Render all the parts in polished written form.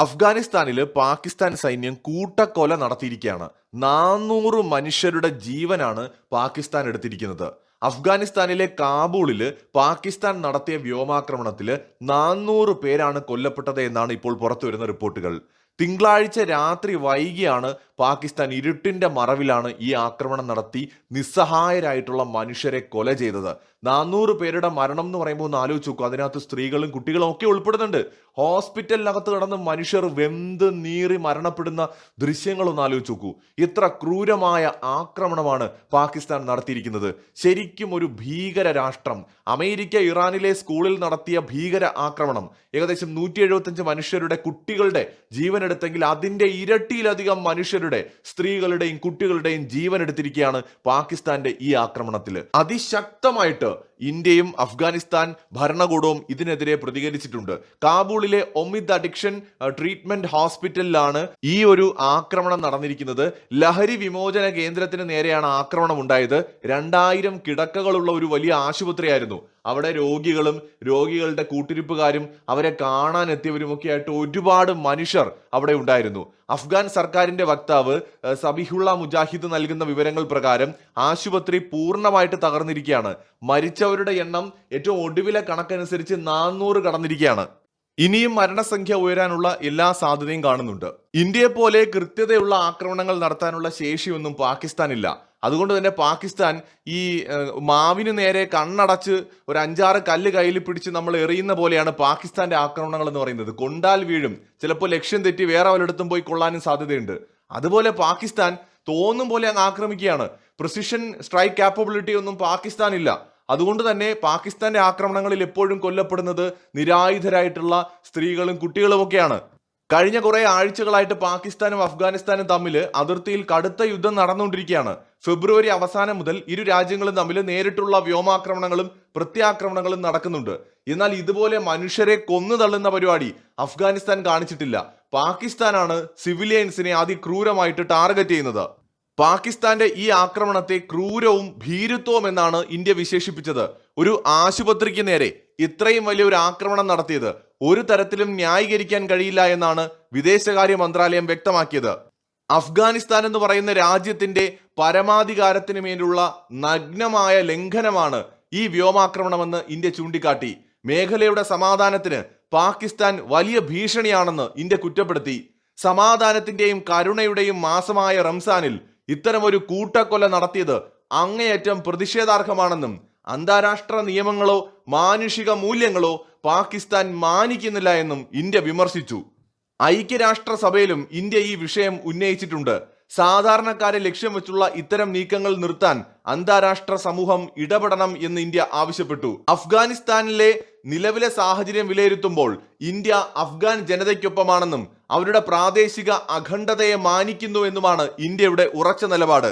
അഫ്ഗാനിസ്ഥാനിൽ പാകിസ്ഥാൻ സൈന്യം കൂട്ടക്കൊല നടത്തിയിരിക്കുകയാണ്. 400 മനുഷ്യരുടെ ജീവനാണ് പാകിസ്ഥാൻ എടുത്തിരിക്കുന്നത്. അഫ്ഗാനിസ്ഥാനിലെ കാബൂളിൽ പാകിസ്ഥാൻ നടത്തിയ വ്യോമാക്രമണത്തിൽ 400 പേരാണ് കൊല്ലപ്പെട്ടത് എന്നാണ് ഇപ്പോൾ പുറത്തു വരുന്ന റിപ്പോർട്ടുകൾ. തിങ്കളാഴ്ച രാത്രി വൈകിയാണ് പാകിസ്ഥാൻ ഇരുട്ടിന്റെ മറവിലാണ് ഈ ആക്രമണം നടത്തി നിസ്സഹായരായിട്ടുള്ള മനുഷ്യരെ കൊല ചെയ്തത്. 400 പേരുടെ മരണം എന്ന് പറയുമ്പോൾ ഒന്ന് ആലോചിച്ച് നോക്കൂ. അതിനകത്ത് സ്ത്രീകളും കുട്ടികളും ഒക്കെ ഉൾപ്പെടുന്നുണ്ട്. ഹോസ്പിറ്റലിനകത്ത് കിടന്ന് മനുഷ്യർ വെന്ത് നീറി മരണപ്പെടുന്ന ദൃശ്യങ്ങളൊന്ന് ആലോചിച്ച് നോക്കൂ. ഇത്ര ക്രൂരമായ ആക്രമണമാണ് പാകിസ്ഥാൻ നടത്തിയിരിക്കുന്നത്. ശരിക്കും ഒരു ഭീകര രാഷ്ട്രം. അമേരിക്ക ഇറാനിലെ സ്കൂളിൽ നടത്തിയ ഭീകര ആക്രമണം ഏകദേശം 175 മനുഷ്യരുടെ കുട്ടികളുടെ ജീവനെടുത്തെങ്കിൽ അതിന്റെ ഇരട്ടിയിലധികം മനുഷ്യരുടെ, സ്ത്രീകളുടെയും കുട്ടികളുടെയും ജീവൻ എടുത്തിരിക്കുകയാണ് പാകിസ്ഥാന്റെ ഈ ആക്രമണത്തിൽ. അതിശക്തമായിട്ട് ഇന്ത്യയും അഫ്ഗാനിസ്ഥാൻ ഭരണകൂടവും ഇതിനെതിരെ പ്രതികരിച്ചിട്ടുണ്ട്. കാബൂളിലെ ഒമിദ് അഡിക്ഷൻ ട്രീറ്റ്മെന്റ് ഹോസ്പിറ്റലിലാണ് ഈ ഒരു ആക്രമണം നടന്നിരിക്കുന്നത്. ലഹരി വിമോചന കേന്ദ്രത്തിന് നേരെയാണ് ആക്രമണം ഉണ്ടായത്. 2000 കിടക്കകളുള്ള ഒരു വലിയ ആശുപത്രിയായിരുന്നു. അവിടെ രോഗികളും രോഗികളുടെ കൂട്ടിരിപ്പുകാരും അവരെ കാണാൻ എത്തിയവരുമൊക്കെ ആയിട്ട് ഒരുപാട് മനുഷ്യർ അവിടെ ഉണ്ടായിരുന്നു. അഫ്ഗാൻ സർക്കാരിന്റെ വക്താവ് സബിഹുള്ള മുജാഹിദ് നൽകുന്ന വിവരങ്ങൾ പ്രകാരം ആശുപത്രി പൂർണ്ണമായിട്ട് തകർന്നിരിക്കുകയാണ്. മരിച്ചവരുടെ എണ്ണം ഏറ്റവും ഒടുവിലെ കണക്കനുസരിച്ച് 400 കടന്നിരിക്കുകയാണ്. ഇനിയും മരണസംഖ്യ ഉയരാനുള്ള എല്ലാ സാധ്യതയും കാണുന്നുണ്ട്. ഇന്ത്യയെ പോലെ കൃത്യതയുള്ള ആക്രമണങ്ങൾ നടത്താനുള്ള ശേഷിയൊന്നും പാകിസ്ഥാനില്ല. അതുകൊണ്ട് തന്നെ പാകിസ്ഥാൻ ഈ മാവിന് നേരെ കണ്ണടച്ച് ഒരു 5-6 കല്ല് കയ്യിൽ പിടിച്ച് നമ്മൾ എറിയുന്ന പോലെയാണ് പാകിസ്ഥാന്റെ ആക്രമണങ്ങൾ എന്ന് പറയുന്നത്. കൊണ്ടാൽ വീഴും, ചിലപ്പോൾ ലക്ഷ്യം തെറ്റി വേറെ വല്ലയിടത്തും പോയി കൊള്ളാനും സാധ്യതയുണ്ട്. അതുപോലെ പാകിസ്ഥാൻ തോന്നും പോലെ അങ്ങ് ആക്രമിക്കുകയാണ്. പ്രിസിഷൻ സ്ട്രൈക്ക് കാപ്പബിലിറ്റി ഒന്നും പാകിസ്ഥാനില്ല. അതുകൊണ്ട് തന്നെ പാകിസ്ഥാന്റെ ആക്രമണങ്ങളിൽ എപ്പോഴും കൊല്ലപ്പെടുന്നത് നിരായുധരായിട്ടുള്ള സ്ത്രീകളും കുട്ടികളുമൊക്കെയാണ്. കഴിഞ്ഞ കുറെ ആഴ്ചകളായിട്ട് പാകിസ്ഥാനും അഫ്ഗാനിസ്ഥാനും തമ്മിൽ അതിർത്തിയിൽ കടുത്ത യുദ്ധം നടന്നുകൊണ്ടിരിക്കുകയാണ്. ഫെബ്രുവരി അവസാനം മുതൽ ഇരു രാജ്യങ്ങളും തമ്മിൽ നേരിട്ടുള്ള വ്യോമാക്രമണങ്ങളും പ്രത്യാക്രമണങ്ങളും നടക്കുന്നുണ്ട്. എന്നാൽ ഇതുപോലെ മനുഷ്യരെ കൊന്നു തള്ളുന്ന പരിപാടി അഫ്ഗാനിസ്ഥാൻ കാണിച്ചിട്ടില്ല. പാകിസ്ഥാനാണ് സിവിലിയൻസിനെ അതിക്രൂരമായിട്ട് ടാർഗറ്റ് ചെയ്യുന്നത്. പാകിസ്ഥാന്റെ ഈ ആക്രമണത്തെ ക്രൂരവും ഭീരുത്വവും എന്നാണ് ഇന്ത്യ വിശേഷിപ്പിച്ചത്. ഒരു ആശുപത്രിക്ക് നേരെ ഇത്രയും വലിയൊരു ആക്രമണം നടത്തിയത് ഒരു തരത്തിലും ന്യായീകരിക്കാൻ കഴിയില്ല എന്നാണ് വിദേശകാര്യ മന്ത്രാലയം വ്യക്തമാക്കിയത്. അഫ്ഗാനിസ്ഥാൻ എന്ന് പറയുന്ന രാജ്യത്തിന്റെ പരമാധികാരത്തിന് മേലുള്ള നഗ്നമായ ലംഘനമാണ് ഈ വ്യോമാക്രമണമെന്ന് ഇന്ത്യ ചൂണ്ടിക്കാട്ടി. മേഖലയുടെ സമാധാനത്തിന് പാകിസ്ഥാൻ വലിയ ഭീഷണിയാണെന്ന് ഇന്ത്യ കുറ്റപ്പെടുത്തി. സമാധാനത്തിന്റെയും കരുണയുടെയും മാസമായ റംസാനിൽ ഇത്തരമൊരു കൂട്ടക്കൊല നടത്തിയത് അങ്ങേയറ്റം പ്രതിഷേധാർഹമാണെന്നും അന്താരാഷ്ട്ര നിയമങ്ങളോ മാനുഷിക മൂല്യങ്ങളോ പാകിസ്ഥാൻ മാനിക്കുന്നില്ല എന്നും ഇന്ത്യ വിമർശിച്ചു. ഐക്യരാഷ്ട്രസഭയിലും ഇന്ത്യ ഈ വിഷയം ഉന്നയിച്ചിട്ടുണ്ട്. സാധാരണക്കാരെ ലക്ഷ്യം വെച്ചുള്ള ഇത്തരം നീക്കങ്ങൾ നിർത്താൻ അന്താരാഷ്ട്ര സമൂഹം ഇടപെടണം എന്ന് ഇന്ത്യ ആവശ്യപ്പെട്ടു. അഫ്ഗാനിസ്ഥാനിലെ നിലവിലെ സാഹചര്യം വിലയിരുത്തുമ്പോൾ ഇന്ത്യ അഫ്ഗാൻ ജനതയ്ക്കൊപ്പമാണെന്നും അവരുടെ പ്രാദേശിക അഖണ്ഡതയെ മാനിക്കുന്നു എന്നുമാണ് ഇന്ത്യയുടെ ഉറച്ച നിലപാട്.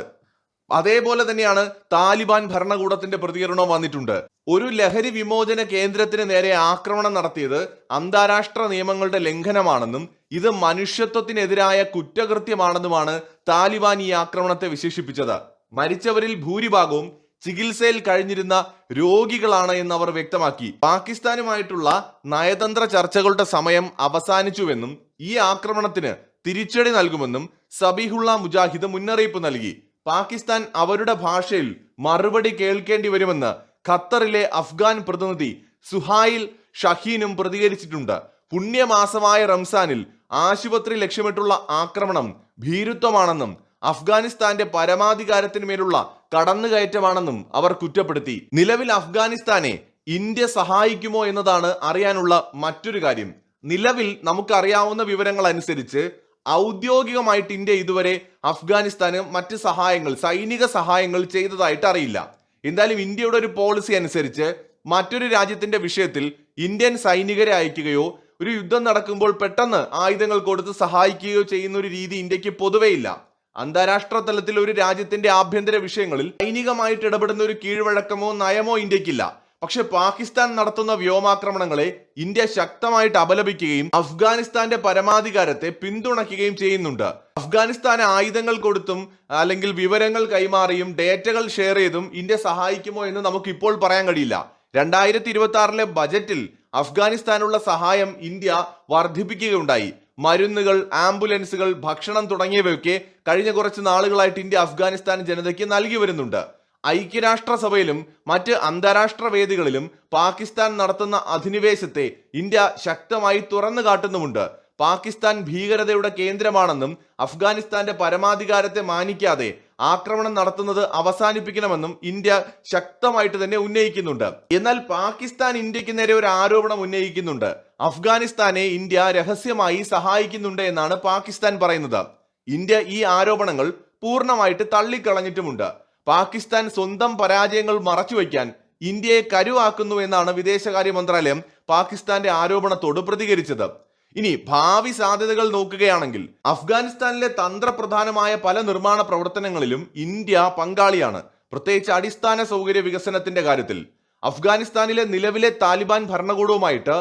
അതേപോലെ തന്നെയാണ് താലിബാൻ ഭരണകൂടത്തിന്റെ പ്രതികരണവും വന്നിട്ടുണ്ട്. ഒരു ലഹരി വിമോചന കേന്ദ്രത്തിന് നേരെ ആക്രമണം നടത്തിയത് അന്താരാഷ്ട്ര നിയമങ്ങളുടെ ലംഘനമാണെന്നും ഇത് മനുഷ്യത്വത്തിനെതിരായ കുറ്റകൃത്യമാണെന്നുമാണ് താലിബാൻ ഈ ആക്രമണത്തെ വിശേഷിപ്പിച്ചത്. മരിച്ചവരിൽ ഭൂരിഭാഗവും ചികിത്സയിൽ കഴിഞ്ഞിരുന്ന രോഗികളാണ് എന്ന് അവർ വ്യക്തമാക്കി. പാകിസ്ഥാനുമായിട്ടുള്ള നയതന്ത്ര ചർച്ചകളുടെ സമയം അവസാനിച്ചുവെന്നും ഈ ആക്രമണത്തിന് തിരിച്ചടി നൽകുമെന്നും സബിഹുള്ള മുജാഹിദ് മുന്നറിയിപ്പ് നൽകി. പാകിസ്ഥാൻ അവരുടെ ഭാഷയിൽ മറുപടി കേൾക്കേണ്ടി വരുമെന്ന് ഖത്തറിലെ അഫ്ഗാൻ പ്രതിനിധി സുഹൈൽ ഷഹീനും പ്രതികരിച്ചിട്ടുണ്ട്. പുണ്യമാസമായ റംസാനിൽ ആശുപത്രി ലക്ഷ്യമിട്ടുള്ള ആക്രമണം ഭീരുത്വമാണെന്നും അഫ്ഗാനിസ്ഥാന്റെ പരമാധികാരത്തിന് മേലുള്ള കടന്നുകയറ്റമാണെന്നും അവർ കുറ്റപ്പെടുത്തി. നിലവിൽ അഫ്ഗാനിസ്ഥാനെ ഇന്ത്യ സഹായിക്കുമോ എന്നതാണ് അറിയാനുള്ള മറ്റൊരു കാര്യം. നിലവിൽ നമുക്കറിയാവുന്ന വിവരങ്ങൾ അനുസരിച്ച് ഔദ്യോഗികമായിട്ട് ഇന്ത്യ ഇതുവരെ അഫ്ഗാനിസ്ഥാന് മറ്റ് സഹായങ്ങൾ, സൈനിക സഹായങ്ങൾ ചെയ്തതായിട്ട് അറിയില്ല. എന്തായാലും ഇന്ത്യയുടെ ഒരു പോളിസി അനുസരിച്ച് മറ്റൊരു രാജ്യത്തിന്റെ വിഷയത്തിൽ ഇന്ത്യൻ സൈനികരെ അയക്കുകയോ ഒരു യുദ്ധം നടക്കുമ്പോൾ പെട്ടെന്ന് ആയുധങ്ങൾ കൊടുത്ത് സഹായിക്കുകയോ ചെയ്യുന്ന ഒരു രീതി ഇന്ത്യക്ക് പൊതുവേ ഇല്ല. അന്താരാഷ്ട്ര തലത്തിൽ ഒരു രാജ്യത്തിന്റെ ആഭ്യന്തര വിഷയങ്ങളിൽ സൈനികമായിട്ട് ഇടപെടുന്ന ഒരു കീഴ്വഴക്കമോ നയമോ ഇന്ത്യക്കില്ല. പക്ഷെ പാകിസ്ഥാൻ നടത്തുന്ന വ്യോമാക്രമണങ്ങളെ ഇന്ത്യ ശക്തമായിട്ട് അപലപിക്കുകയും അഫ്ഗാനിസ്ഥാന്റെ പരമാധികാരത്തെ പിന്തുണയ്ക്കുകയും ചെയ്യുന്നുണ്ട്. അഫ്ഗാനിസ്ഥാന് ആയുധങ്ങൾ കൊടുത്തും അല്ലെങ്കിൽ വിവരങ്ങൾ കൈമാറിയും ഡേറ്റകൾ ഷെയർ ചെയ്തും ഇന്ത്യ സഹായിക്കുമോ എന്ന് നമുക്ക് ഇപ്പോൾ പറയാൻ കഴിയില്ല. 2026 ബജറ്റിൽ അഫ്ഗാനിസ്ഥാനുള്ള സഹായം ഇന്ത്യ വർദ്ധിപ്പിക്കുകയുണ്ടായി. മരുന്നുകൾ, ആംബുലൻസുകൾ, ഭക്ഷണം തുടങ്ങിയവയൊക്കെ കഴിഞ്ഞ കുറച്ച് നാളുകളായിട്ട് ഇന്ത്യ അഫ്ഗാനിസ്ഥാൻ ജനതയ്ക്ക് നൽകി വരുന്നുണ്ട്. ഐക്യരാഷ്ട്രസഭയിലും മറ്റ് അന്താരാഷ്ട്ര വേദികളിലും പാകിസ്ഥാൻ നടത്തുന്ന അധിനിവേശത്തെ ഇന്ത്യ ശക്തമായി തുറന്നു കാട്ടുന്നുമുണ്ട്. പാകിസ്ഥാൻ ഭീകരതയുടെ കേന്ദ്രമാണെന്നും അഫ്ഗാനിസ്ഥാന്റെ പരമാധികാരത്തെ മാനിക്കാതെ ആക്രമണം നടത്തുന്നത് അവസാനിപ്പിക്കണമെന്നും ഇന്ത്യ ശക്തമായിട്ട് തന്നെ ഉന്നയിക്കുന്നുണ്ട്. എന്നാൽ പാകിസ്ഥാൻ ഇന്ത്യക്ക് നേരെ ഒരു ആരോപണം ഉന്നയിക്കുന്നുണ്ട്. അഫ്ഗാനിസ്ഥാനെ ഇന്ത്യ രഹസ്യമായി സഹായിക്കുന്നുണ്ട് എന്നാണ് പാകിസ്ഥാൻ പറയുന്നത്. ഇന്ത്യ ഈ ആരോപണങ്ങൾ പൂർണ്ണമായിട്ട് തള്ളിക്കളഞ്ഞിട്ടുമുണ്ട്. പാകിസ്ഥാൻ സ്വന്തം പരാജയങ്ങൾ മറച്ചുവെക്കാൻ ഇന്ത്യയെ കരുവാക്കുന്നു എന്നാണ് വിദേശകാര്യ മന്ത്രാലയം പാകിസ്ഥാന്റെ ആരോപണത്തോട് പ്രതികരിച്ചത്. ഇനി ഭാവി സാധ്യതകൾ നോക്കുകയാണെങ്കിൽ അഫ്ഗാനിസ്ഥാനിലെ തന്ത്രപ്രധാനമായ പല നിർമ്മാണ പ്രവർത്തനങ്ങളിലും ഇന്ത്യ പങ്കാളിയാണ്. പ്രത്യേകിച്ച് അടിസ്ഥാന സൗകര്യ വികസനത്തിന്റെ കാര്യത്തിൽ അഫ്ഗാനിസ്ഥാനിലെ നിലവിലെ താലിബാൻ ഭരണകൂടവുമായിട്ട്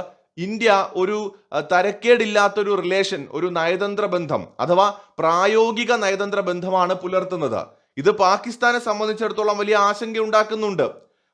ഇന്ത്യ ഒരു തരക്കേടില്ലാത്തൊരു റിലേഷൻ, ഒരു നയതന്ത്ര ബന്ധം അഥവാ പ്രായോഗിക നയതന്ത്ര ബന്ധമാണ് പുലർത്തുന്നത്. ഇത് പാകിസ്ഥാനെ സംബന്ധിച്ചിടത്തോളം വലിയ ആശങ്ക ഉണ്ടാക്കുന്നുണ്ട്.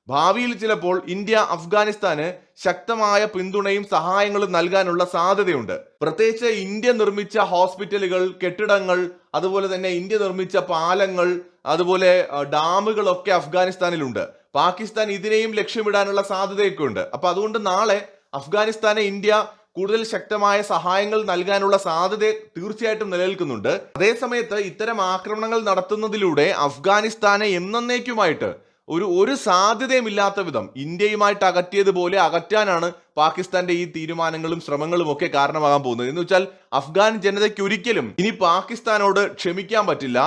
ഭാവിയിൽ ചിലപ്പോൾ ഇന്ത്യ അഫ്ഗാനിസ്ഥാന് ശക്തമായ പിന്തുണയും സഹായങ്ങളും നൽകാനുള്ള സാധ്യതയുണ്ട്. പ്രത്യേകിച്ച് ഇന്ത്യ നിർമ്മിച്ച ഹോസ്പിറ്റലുകൾ, കെട്ടിടങ്ങൾ, അതുപോലെ തന്നെ ഇന്ത്യ നിർമ്മിച്ച പാലങ്ങൾ, അതുപോലെ ഡാമുകളൊക്കെ അഫ്ഗാനിസ്ഥാനിലുണ്ട്. പാകിസ്ഥാൻ ഇതിനെയും ലക്ഷ്യമിടാനുള്ള സാധ്യതയൊക്കെ ഉണ്ട്. അപ്പൊ അതുകൊണ്ട് നാളെ അഫ്ഗാനിസ്ഥാനെ ഇന്ത്യ കൂടുതൽ ശക്തമായ സഹായങ്ങൾ നൽകാനുള്ള സാധ്യത തീർച്ചയായിട്ടും നിലനിൽക്കുന്നുണ്ട്. അതേസമയത്ത് ഇത്തരം ആക്രമണങ്ങൾ നടത്തുന്നതിലൂടെ അഫ്ഗാനിസ്ഥാനെ എന്നേക്കുമായിട്ട് ഒരു സാധ്യതയും ഇല്ലാത്ത വിധം ഇന്ത്യയുമായിട്ട് അകറ്റിയതുപോലെ അകറ്റാനാണ് പാകിസ്ഥാന്റെ ഈ തീരുമാനങ്ങളും ശ്രമങ്ങളും ഒക്കെ കാരണമാകാൻ പോകുന്നത്. എന്ന് വെച്ചാൽ അഫ്ഗാൻ ജനതയ്ക്ക് ഒരിക്കലും ഇനി പാകിസ്ഥാനോട് ക്ഷമിക്കാൻ പറ്റില്ല.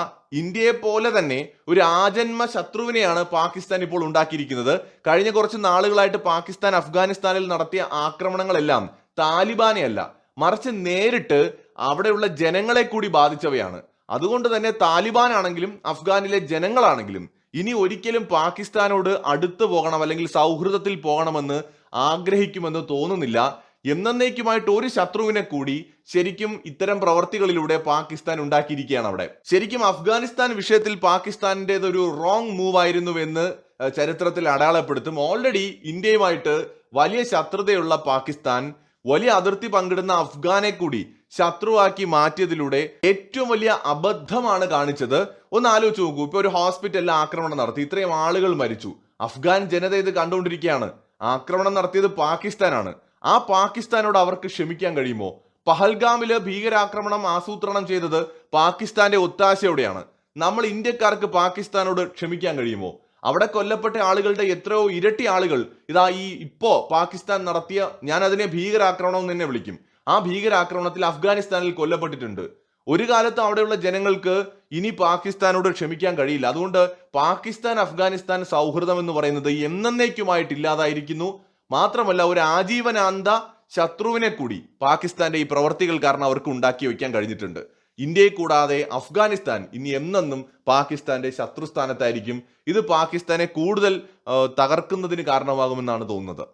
ഇന്ത്യയെ പോലെ തന്നെ ഒരു ആജന്മ ശത്രുവിനെയാണ് പാകിസ്ഥാൻ ഇപ്പോൾ ഉണ്ടാക്കിയിരിക്കുന്നത്. കഴിഞ്ഞ കുറച്ച് നാളുകളായിട്ട് പാകിസ്ഥാൻ അഫ്ഗാനിസ്ഥാനിൽ നടത്തിയ ആക്രമണങ്ങളെല്ലാം താലിബാനെ അല്ല, മറിച്ച് നേരിട്ട് അവിടെയുള്ള ജനങ്ങളെ കൂടി ബാധിച്ചവയാണ്. അതുകൊണ്ട് തന്നെ താലിബാൻ ആണെങ്കിലും അഫ്ഗാനിലെ ജനങ്ങളാണെങ്കിലും ഇനി ഒരിക്കലും പാകിസ്ഥാനോട് അടുത്ത് പോകണം അല്ലെങ്കിൽ സൗഹൃദത്തിൽ പോകണമെന്ന് ആഗ്രഹിക്കുമെന്ന് തോന്നുന്നില്ല. എന്നേക്കുമായിട്ട് ഒരു ശത്രുവിനെ കൂടി ശരിക്കും ഇത്തരം പ്രവർത്തികളിലൂടെ പാകിസ്ഥാൻ ഉണ്ടാക്കിയിരിക്കുകയാണ് അവിടെ. ശരിക്കും അഫ്ഗാനിസ്ഥാൻ വിഷയത്തിൽ പാകിസ്ഥാനിൻ്റെത് ഒരു റോങ് മൂവ് ആയിരുന്നുവെന്ന് ചരിത്രത്തിൽ അടയാളപ്പെടുത്തും. ഓൾറെഡി ഇന്ത്യയുമായിട്ട് വലിയ ശത്രുതയുള്ള പാകിസ്ഥാൻ വലിയ അതിർത്തി പങ്കിടുന്ന അഫ്ഗാനെ കൂടി ശത്രുവാക്കി മാറ്റിയതിലൂടെ ഏറ്റവും വലിയ അബദ്ധമാണ് കാണിച്ചത്. ഒന്ന് ആലോചിച്ച് നോക്കൂ. ഇപ്പൊ ഒരു ഹോസ്പിറ്റലിൽ ആക്രമണം നടത്തി, ഇത്രയും ആളുകൾ മരിച്ചു. അഫ്ഗാൻ ജനത ഇത് കണ്ടുകൊണ്ടിരിക്കുകയാണ്. ആക്രമണം നടത്തിയത് പാകിസ്ഥാനാണ്. ആ പാകിസ്ഥാനോട് അവർക്ക് ക്ഷമിക്കാൻ കഴിയുമോ? പഹൽഗാമില് ഭീകരാക്രമണം ആസൂത്രണം ചെയ്തത് പാകിസ്ഥാന്റെ ഒത്താശയോടെയാണ്. നമ്മൾ ഇന്ത്യക്കാർക്ക് പാകിസ്ഥാനോട് ക്ഷമിക്കാൻ കഴിയുമോ? അവിടെ കൊല്ലപ്പെട്ട ആളുകളുടെ എത്രയോ ഇരട്ടി ആളുകൾ ഇതാ ഇപ്പോ പാകിസ്ഥാൻ നടത്തിയ, ഞാൻ അതിനെ ഭീകരാക്രമണം എന്ന് തന്നെ വിളിക്കും, ആ ഭീകരാക്രമണത്തിൽ അഫ്ഗാനിസ്ഥാനിൽ കൊല്ലപ്പെട്ടിട്ടുണ്ട്. ഒരു കാലത്ത് അവിടെയുള്ള ജനങ്ങൾക്ക് ഇനി പാകിസ്ഥാനോട് ക്ഷമിക്കാൻ കഴിയില്ല. അതുകൊണ്ട് പാകിസ്ഥാൻ അഫ്ഗാനിസ്ഥാൻ സൗഹൃദം എന്ന് പറയുന്നത് എന്നേക്കുമായിട്ട് ഇല്ലാതായിരിക്കുന്നു. മാത്രമല്ല ഒരു ആജീവനാന്ത ശത്രുവിനെ കൂടി പാകിസ്ഥാന്റെ ഈ പ്രവർത്തികൾ കാരണം അവർക്ക് ഉണ്ടാക്കി വയ്ക്കാൻ കഴിഞ്ഞിട്ടുണ്ട്. ഇന്ത്യയെ കൂടാതെ അഫ്ഗാനിസ്ഥാൻ ഇനി എന്നെന്നും പാകിസ്ഥാന്റെ ശത്രുസ്ഥാനത്തായിരിക്കും. ഇത് പാകിസ്ഥാനെ കൂടുതൽ തകർക്കുന്നതിന് കാരണമാകുമെന്നാണ് തോന്നുന്നത്.